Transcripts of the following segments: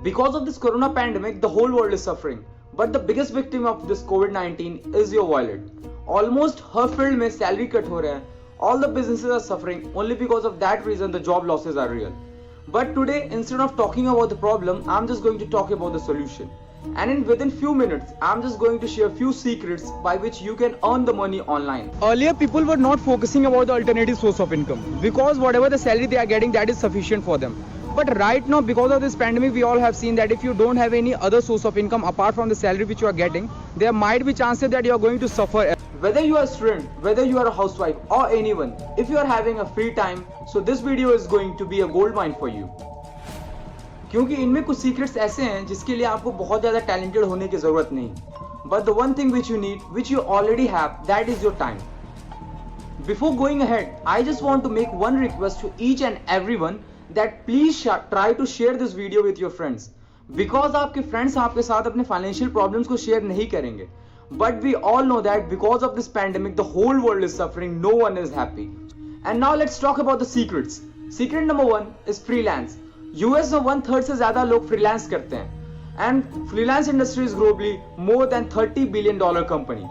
Because of this corona pandemic, the whole world is suffering. But the biggest victim of this COVID-19 is your wallet. Almost her field में salary cut हो रहा है. All the businesses are suffering. Only because of that reason the job losses are real. But today, instead of talking about the problem, I'm just going to talk about the solution. And within few minutes, I'm just going to share few secrets by which you can earn the money online. Earlier, people were not focusing about the alternative source of income because whatever the salary they are getting, that is sufficient for them. But right now, because of this pandemic, we all have seen that if you don't have any other source of income apart from the salary which you are getting, there might be chances that you are going to suffer. Whether you are a student, whether you are a housewife or anyone, if you are having a free time, so this video is going to be a gold mine for you. क्योंकि इनमें कुछ secrets ऐसे हैं जिसके लिए आपको बहुत ज़्यादा टैलेंटेड होने की ज़रूरत नहीं. But the one thing which you need, which you already have, that is your time. Before going ahead, I just want to make one request to each and everyone that please try to share this video with your friends. Because आपके friends आपके साथ अपने financial problems को share नहीं करेंगे. But we all know that because of this pandemic, the whole world is suffering, no one is happy. And now let's talk about the secrets. Secret number 1 is freelance. US में 1/3 से ज़्यादा लोग freelance करते हैं. And freelance industry is globally more than $30 billion company.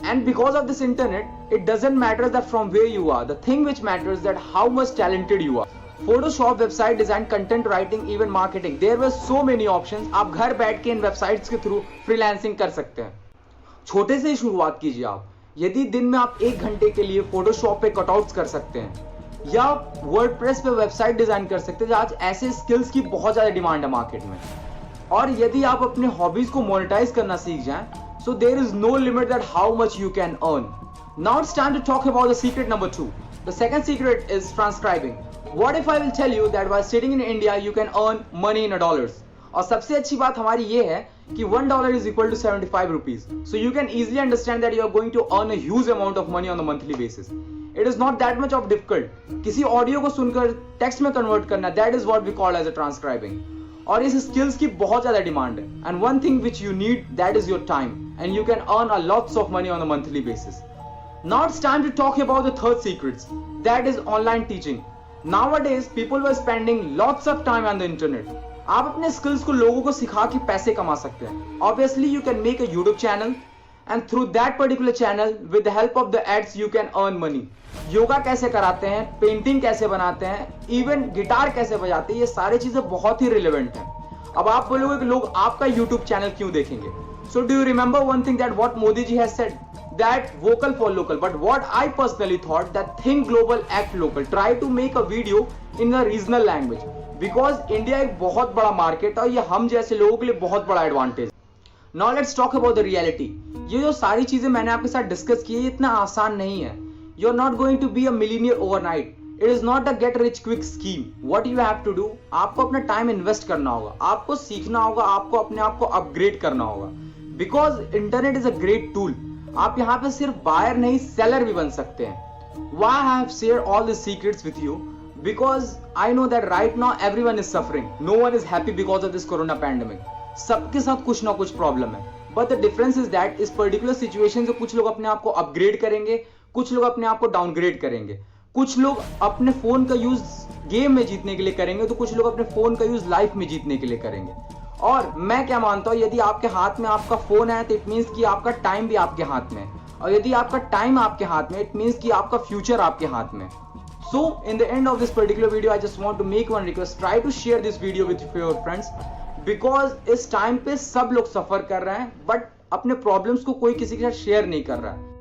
And because of this internet, it doesn't matter that from where you are. The thing which matters that how much talented you are. Photoshop, website design, content writing, even marketing. There were so many options. आप घर बैठ के इन websites के through freelancing कर सकते हैं. छोटे से ही शुरुआत कीजिए आप. यदि दिन में आप 1 घंटे के लिए फोटोशॉप पे कटआउट्स कर सकते हैं या वर्डप्रेस पे वेबसाइट डिजाइन कर सकते हैं, आज ऐसे स्किल्स की बहुत ज्यादा डिमांड है मार्केट में. और यदि आप अपने हॉबीज को मोनेटाइज करना सीख जाएं, so there is no limit that how much you can earn. Now it's time to talk about the secret number 2. The second secret is transcribing. What if I will tell you that while sitting in India you can earn money in dollars. और सबसे अच्छी बात हमारी ये है कि $1 is equal to 75 rupees. So you can easily understand that you are going to earn a huge amount of money on a monthly basis. It is not that much of difficult. किसी audio को सुनकर text में convert करना, that is what we call as a transcribing. और इस skills की बहुत ज्यादा डिमांड है. And one thing which you need, that is your time. And you can earn a lots of money on a monthly basis. Now it's time to talk about the third secrets. That is online teaching. Nowadays, people were spending lots of time on the internet. आप अपने skills को लोगों को सिखा के पैसे कमा सकते हैं. Obviously you can make a YouTube channel and through that particular channel with the help of the ads you can earn money. Yoga कैसे कराते हैं, पेंटिंग कैसे बनाते हैं, इवन गिटार कैसे बजाते हैं, ये सारी चीजें बहुत ही रिलेवेंट हैं. अब आप बोलोगे कि लोग आपका यूट्यूब चैनल क्यों देखेंगे. So do you remember one thing that what Modi ji has said, that vocal for local, but what I personally thought that think global act local. Try to make a video in a regional language because India एक बहुत बड़ा market है और ये हम जैसे लोगों के लिए बहुत बड़ा advantage. Now let's talk about the reality. ये जो सारी चीजें मैंने आपके साथ डिस्कस की है, ये इतना आसान नहीं है. You are not going to be a millionaire overnight. It is not a get rich quick scheme. What you have to do, आपको अपना टाइम इन्वेस्ट करना होगा, आपको सीखना होगा, आपको अपने आप को अपग्रेड करना होगा. Because internet is a great tool. आप यहाँ पे सिर्फ बायर नहीं सेलर भी बन सकते हैं. Why I have shared all these secrets with you? Because I know that right now everyone is suffering. No one is happy because of this corona pandemic. सबके साथ कुछ ना कुछ प्रॉब्लम है. But the difference is that इस particular situation से कुछ लोग अपने आप को अपग्रेड करेंगे, कुछ लोग अपने आप को डाउनग्रेड करेंगे, कुछ लोग अपने फोन का यूज गेम में जीतने के लिए करेंगे, तो कुछ लोग अपने फोन का यूज लाइफ में जीतने के लिए करेंगे. और मैं क्या मानता हूं, यदि आपके हाथ में आपका फोन है तो इट मींस कि आपका टाइम भी आपके हाथ में है, और यदि आपका टाइम आपके हाथ में, इट मींस कि आपका फ्यूचर आपके हाथ में. So in the end of this particular video I just want to make one request, try to share this video with your friends. Because इस टाइम पे सब लोग सफर कर रहे हैं, बट अपने प्रॉब्लम्स को कोई किसी के साथ शेयर नहीं कर रहा है.